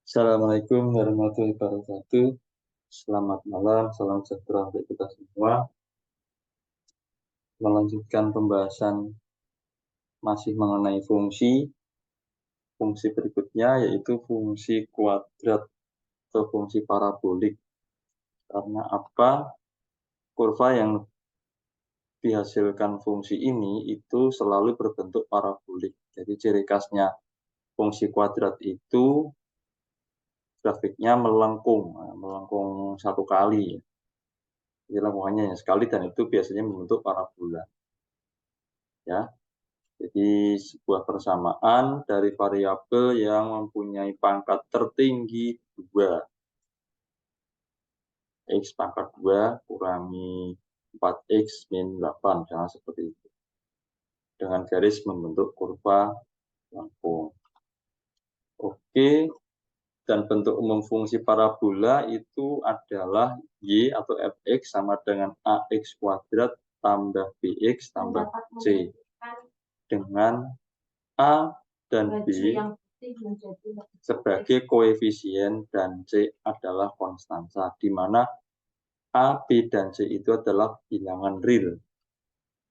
Assalamualaikum warahmatullahi wabarakatuh. Selamat malam, salam sejahtera untuk kita semua. Melanjutkan pembahasan masih mengenai fungsi. Fungsi berikutnya yaitu fungsi kuadrat atau fungsi parabolik. Karena apa? Kurva yang dihasilkan fungsi ini itu selalu berbentuk parabolik. Jadi ciri khasnya fungsi kuadrat itu grafiknya melengkung satu kali. Jadi lengkungannya sekali dan itu biasanya membentuk parabola. Ya, jadi sebuah persamaan dari variabel yang mempunyai pangkat tertinggi 2. X pangkat 2 kurangi 4X min 8. Jangan seperti itu. Dengan garis membentuk kurva lengkung. Oke, dan bentuk umum fungsi parabola itu adalah Y atau Fx sama dengan AX kuadrat tambah BX tambah C. Dengan A dan B sebagai koefisien dan C adalah konstansa, di mana A, B, dan C itu adalah bilangan real.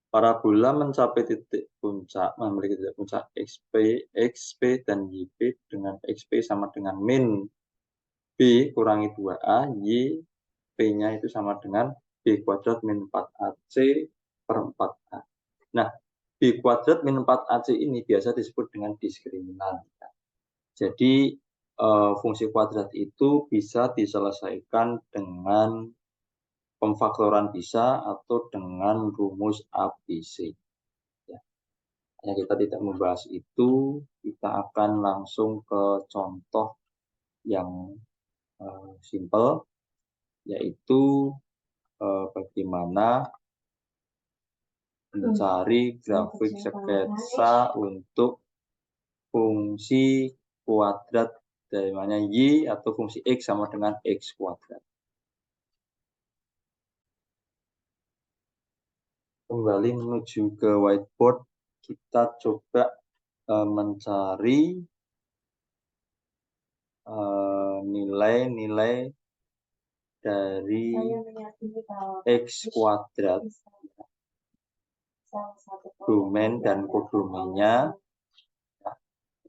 Parabola mencapai titik puncak, memiliki titik puncak XP dan YP dengan XP sama dengan min B kurangi 2A, Y, P-nya itu sama dengan B kuadrat min 4AC per 4A. Nah, B kuadrat min 4AC ini biasa disebut dengan diskriminan. Jadi fungsi kuadrat itu bisa diselesaikan dengan pemfaktoran bisa atau dengan rumus ABC. Ya. Kita tidak membahas itu, kita akan langsung ke contoh yang simple, yaitu bagaimana mencari grafik sketsa untuk fungsi kuadrat dari mana Y atau fungsi X sama dengan X kuadrat. Kembali menuju ke whiteboard, kita coba mencari nilai-nilai dari X kuadrat, domain dan kodomainnya.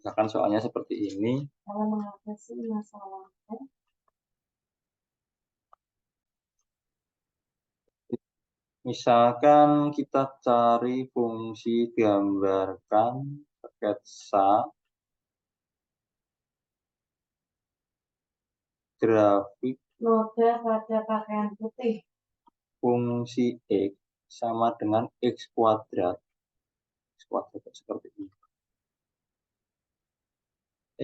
Misalkan soalnya seperti ini. Misalkan kita cari fungsi gambarkan sketsa grafik noda pada pakaian putih. Fungsi X sama dengan X kuadrat. X kuadrat seperti ini.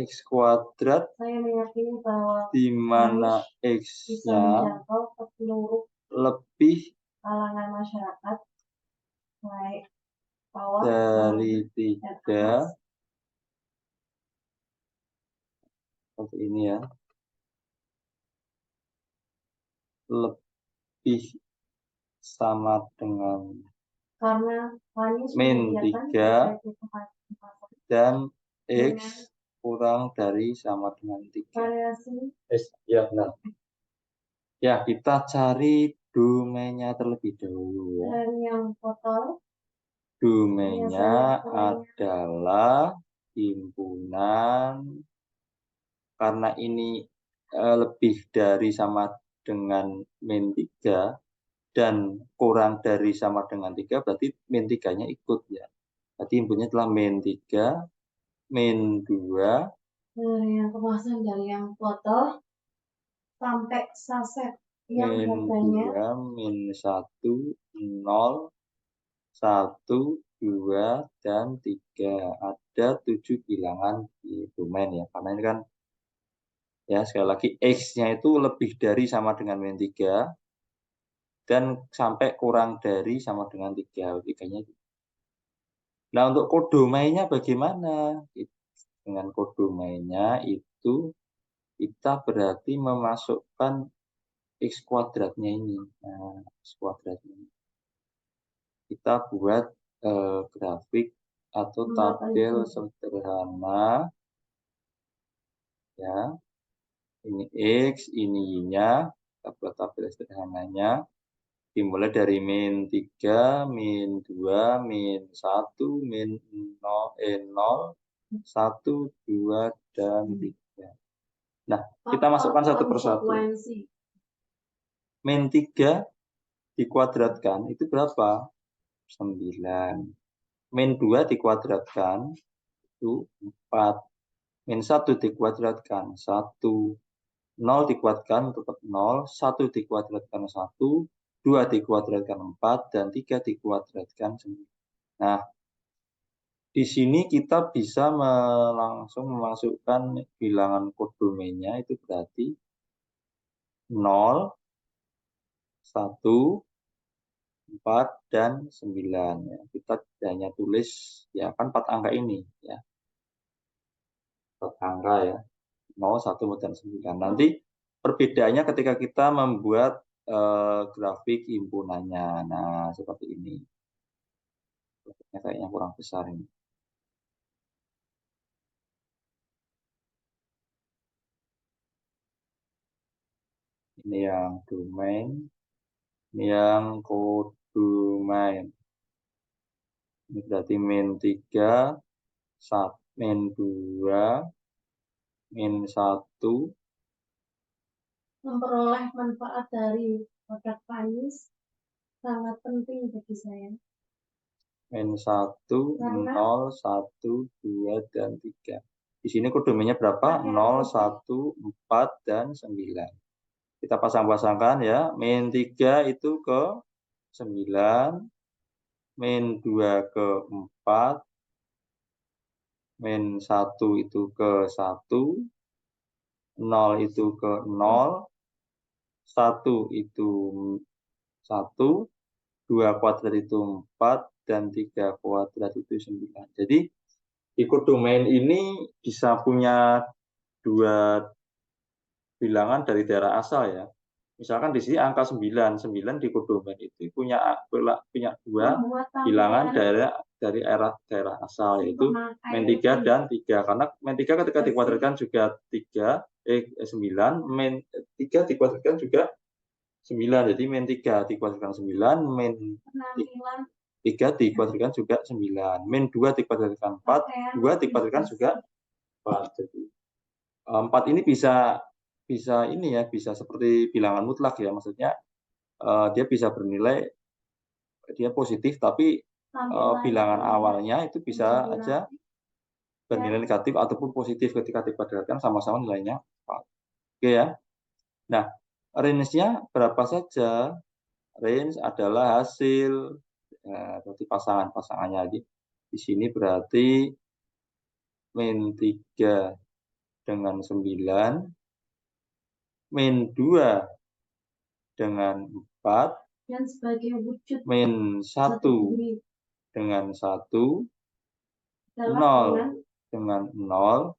X kuadrat Saya meyakini bahwa di mana X-nya lebih kalangan masyarakat baik bawah dari 3 seperti ini ya, lebih sama dengan min 3 dan X kurang dari sama dengan 3. Ya, benar. Ya, kita cari domainnya terlebih dahulu ya. Domainnya adalah himpunan, karena ini lebih dari sama dengan min 3 dan kurang dari sama dengan 3, berarti min 3-nya ikut ya. Berarti himpunannya adalah min 3, min 2. Dari yang kemasan dari yang foto sampai saset yang harganya min 1, 0, 1, 2, dan 3. Ada 7 bilangan di domain ya. Karena ini kan ya sekali lagi X-nya itu lebih dari sama dengan min 3 dan sampai kurang dari sama dengan 3. 3-nya. Nah, untuk kodomainya bagaimana? Dengan kodomainya itu kita berarti memasukkan X kuadratnya ini. Nah, X kuadratnya ini. Kita buat grafik atau tabel sederhana ya. Ini X, ini Y-nya. Kita buat tabel sederhananya. Dimulai dari min 3, min 2, min 1, min 0, 1, 2, dan 3. Nah, kita masukkan satu persatu. Min 3 dikuadratkan, itu berapa? 9. Min 2 dikuadratkan, itu 4. Min 1 dikuadratkan, 1. 0 dikuadratkan tetap 0, 1 dikuadratkan 1, 2 dikuadratkan 4, dan 3 dikuadratkan 9. Nah, di sini kita bisa langsung memasukkan bilangan kodomenya, itu berarti 0, 1, 4, dan 9. Ya, kita hanya tulis, ya kan 4 angka ini. Ya. 4 angka ya, 0, 1, dan 9. Nanti perbedaannya ketika kita membuat grafik himpunannya. Nah, seperti ini. Grafiknya kayaknya kurang besar ini. Ini yang domain. Ini yang kodomain. Ini berarti min 3, min 2, min 1. Memperoleh manfaat dari produk Panis sangat penting bagi saya. Min 1, 0, 1, 2, dan 3. Di sini kodomenya berapa? 0, 1, 4, dan 9. Kita pasang-pasangkan ya. Min 3 itu ke 9. Min 2 ke 4. Min 1 itu ke 1. 0 itu ke 0. 1 itu 1. 2 kuadrat itu 4. Dan 3 kuadrat itu 9. Jadi di kodomain ini bisa punya dua bilangan dari daerah asal ya. Misalkan di sini angka 9, 9 di kodomain itu punya dua bilangan dari daerah asal, yaitu min 3 dan 3. Karena min 3 ketika dikuadratkan juga 9, min 3 dikuadratkan juga 9. Jadi min 3 dikuadratkan 9, min 3 dikuadratkan juga 9. Min 2 dikuadratkan 4, 2 dikuadratkan juga 4. Jadi 4 ini bisa ini ya, bisa seperti bilangan mutlak ya, maksudnya dia bisa bernilai, dia positif, tapi bilangan awalnya itu bisa aja bernilai negatif ataupun positif ketika dikuadratkan, sama-sama nilainya 4. Oke ya. Nah, range-nya berapa saja? Range adalah hasil, berarti pasangannya di sini berarti min 3 dengan 9, min 2 dengan 4, dan sebagai wujud min 1 dengan 1, 0 dengan 0,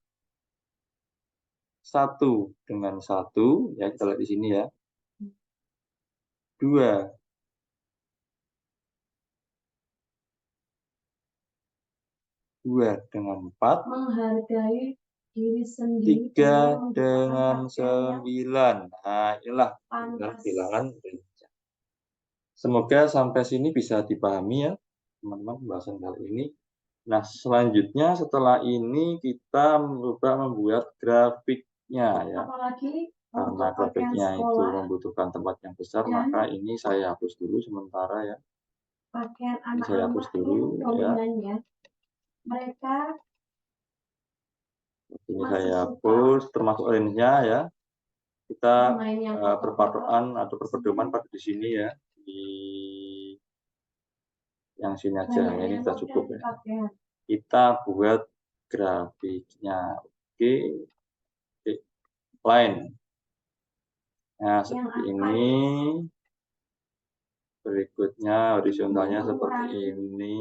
1 dengan 1, ya kita lihat di sini ya, 2 dengan 4, menghargai diri sendiri, 3 dengan 9. Nah, inilah bilangan. Semoga sampai sini bisa dipahami ya, teman-teman, pembahasan kali ini. Nah, selanjutnya setelah ini kita membuat grafiknya ya. Apalagi karena grafiknya itu membutuhkan tempat yang besar, maka ini saya hapus dulu sementara ya. Pakaian ini saya hapus dulu ya. Mereka ini saya hapus, termasuk range-nya ya. Kita berpatokan atau berpedoman pada di sini ya, di yang sini aja. Ini sudah cukup ya. Kita buat grafiknya. Oke. Line. Nah, seperti ini. Berikutnya horizontalnya seperti ini.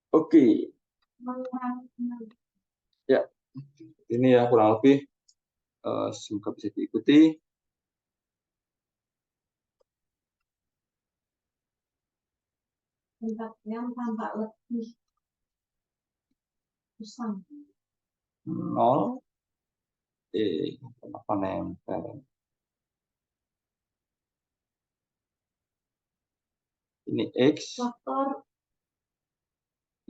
Oke. Ya, ini ya kurang lebih. Semoga bisa diikuti. Tempat yang tampak lebih usang. 0, kenapa nempel? Ini X, Faktor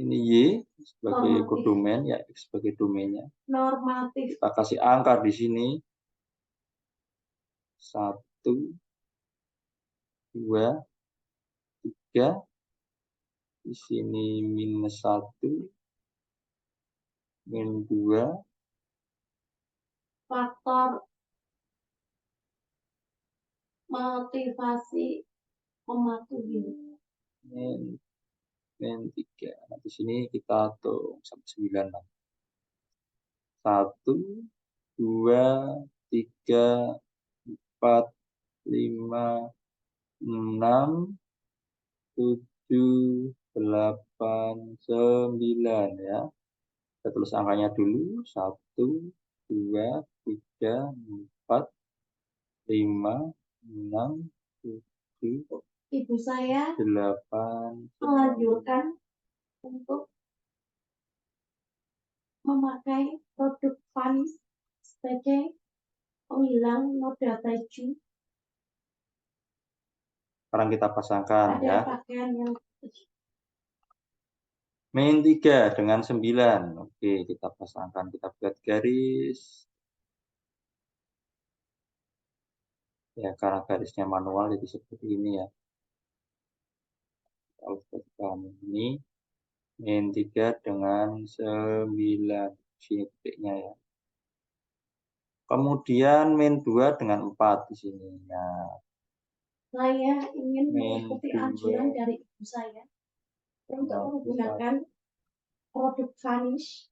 ini Y sebagai normatif. kodomen, ya X sebagai domainnya. Normatif. Kita kasih angka di sini. 1, 2, 3. Di sini -1, -2. Faktor motivasi mematuhi. -3. Nah, di sini kita hitung sampai 9 lah. 1, 2, 3, 4, 5, 6, 7, 8, 9 ya. Kita tulis angkanya dulu. 1, 2, 3, 4, 5, 6, 7, Ibu saya 8, melanjutkan untuk memakai produk Vanis sebagai penghilang noda baju Sekarang kita pasangkan pada ya. pakaian yang -3 dengan 9. Oke, kita pasangkan, kita buat garis. Ya, karena garisnya manual jadi seperti ini ya. Kalau seperti ini, -3 dengan 9. Sini titiknya ya. Kemudian -2 dengan 4 di sini. Nah, saya ingin mengikuti -2 anjuran dari ibu saya untuk menggunakan produk Vanis.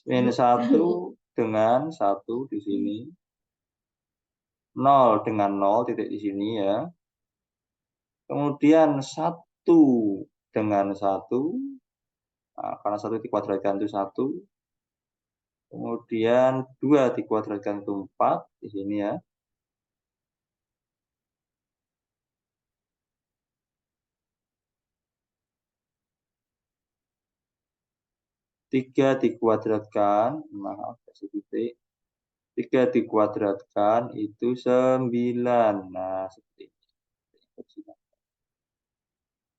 -1 dengan 1 di sini. 0 dengan 0 titik di sini ya. Kemudian 1 dengan 1. Nah, karena 1 dikuadratkan itu 1. Kemudian 2 dikuadratkan itu 4 di sini ya. 3 dikuadratkan, maaf kasih titik. 3 dikuadratkan itu 9. Nah, seperti ini.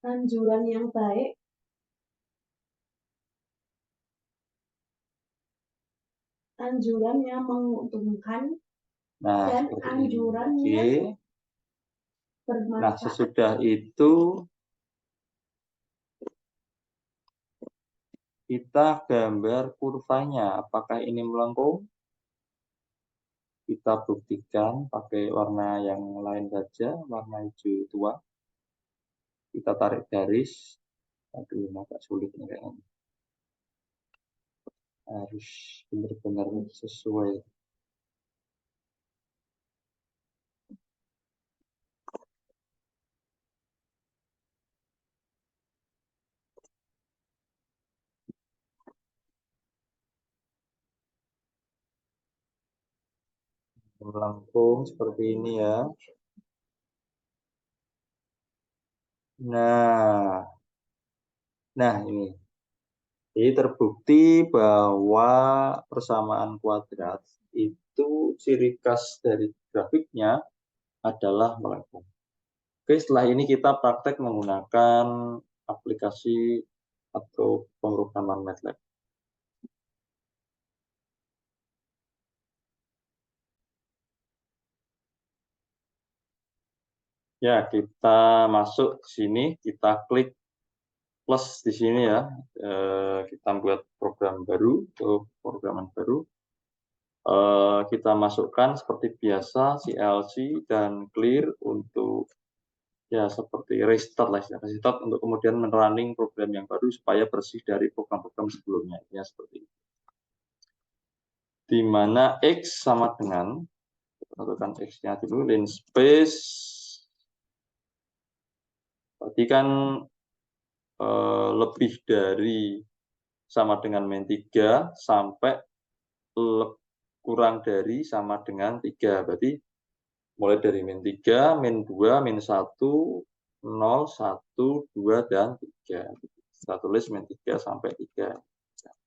Anjuran yang baik anjuran yang menguntungkan Nah, dan seperti anjuran ini. yang Oke. bermanfaat. Nah, sesudah itu kita gambar kurvanya. Apakah ini melengkung? Kita buktikan pakai warna yang lain saja, warna hijau tua. Kita tarik garis. Aduh, agak sulit nih kayaknya. Harus benar-benar sesuai. Melengkung seperti ini ya. Nah ini. Jadi terbukti bahwa persamaan kuadrat itu ciri khas dari grafiknya adalah melengkung. Oke, setelah ini kita praktek menggunakan aplikasi atau pemrograman MATLAB. Ya, kita masuk ke sini, kita klik plus di sini ya. Kita buat program baru, atau programan baru. Kita masukkan seperti biasa CLC dan clear untuk ya seperti restart lah, restart untuk kemudian running program yang baru supaya bersih dari program-program sebelumnya. Ya seperti itu. Di mana X sama dengan, tentukan X-nya dulu, linspace. Tadi kan lebih dari sama dengan -3 sampai kurang dari sama dengan 3. Berarti mulai dari -3, -2, -1, 0, 1, 2, dan 3. Kita tulis min 3 sampai 3.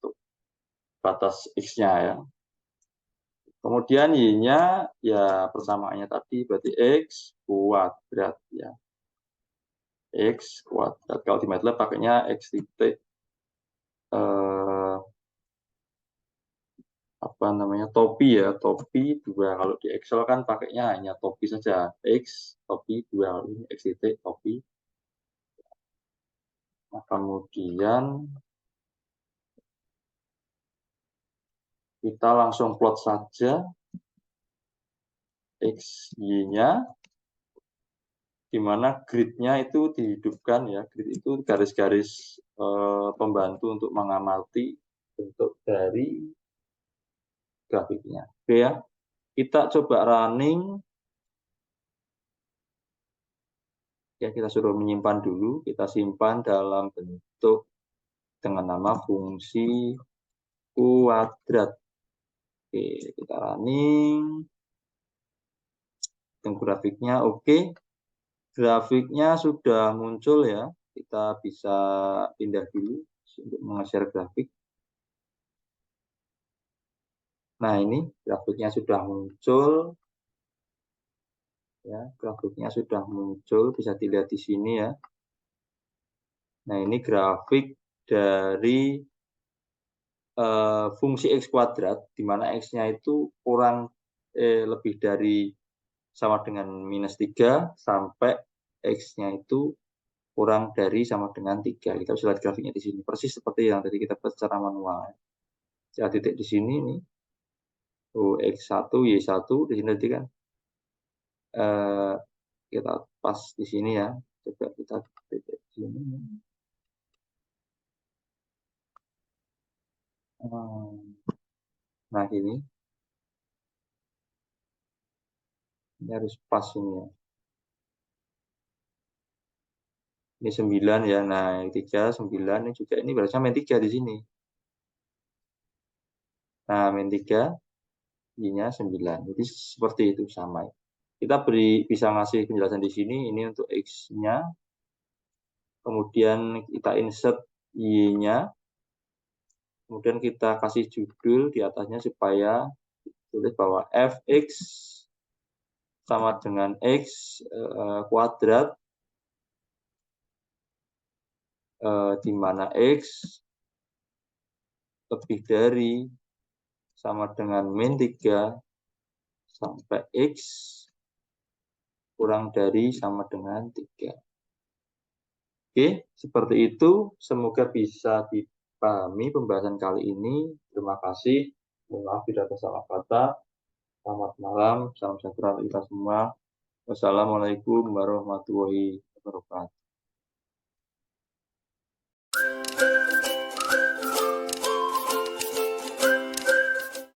Untuk batas X-nya ya. Kemudian Y-nya ya persamaannya tadi berarti X kuadrat ya. X kuadrat. Kalau di MATLAB pakainya X titik apa namanya topi ya, topi 2. Kalau di Excel kan pakainya hanya topi saja, X topi 2, ini X titik topi. Nah, kemudian kita langsung plot saja X, Y-nya, di mana grid-nya itu dihidupkan ya. Grid itu garis-garis pembantu untuk mengamati bentuk dari grafiknya. Oke ya, kita coba running. Ya, kita suruh menyimpan dulu. Kita simpan dalam bentuk dengan nama fungsi kuadrat. Oke, kita running. Dan grafiknya oke. Grafiknya sudah muncul ya. Kita bisa pindah dulu untuk meng-share grafik. Nah, ini grafiknya sudah muncul. Ya, grafiknya sudah muncul, bisa dilihat di sini ya. Nah, ini grafik dari fungsi X kuadrat, di mana X-nya itu kurang lebih dari sama dengan minus 3 sampai X-nya itu kurang dari sama dengan 3. Kita bisa lihat grafiknya di sini. Persis seperti yang tadi kita buat secara manual. Saya titik di sini nih. Oh, X1, Y1 di sini tadi kan. Kita pas di sini ya. Coba kita titik di sini. Nah, ini harus pas ini ya. Ini 9 ya. Nah, 3, 9 ini juga ini berarti min 3 di sini. Nah, min 3 Y-nya 9. Jadi seperti itu sama. Kita bisa ngasih penjelasan di sini ini untuk X-nya. Kemudian kita insert Y-nya. Kemudian kita kasih judul di atasnya supaya tulis bahwa fx sama dengan X kuadrat, di mana X lebih dari sama dengan min 3 sampai X kurang dari sama dengan 3. Oke, seperti itu. Semoga bisa dipahami pembahasan kali ini. Terima kasih. Mohon maaf tidak ada salah kata. Selamat malam. Salam sejahtera kita semua. Wassalamualaikum warahmatullahi wabarakatuh.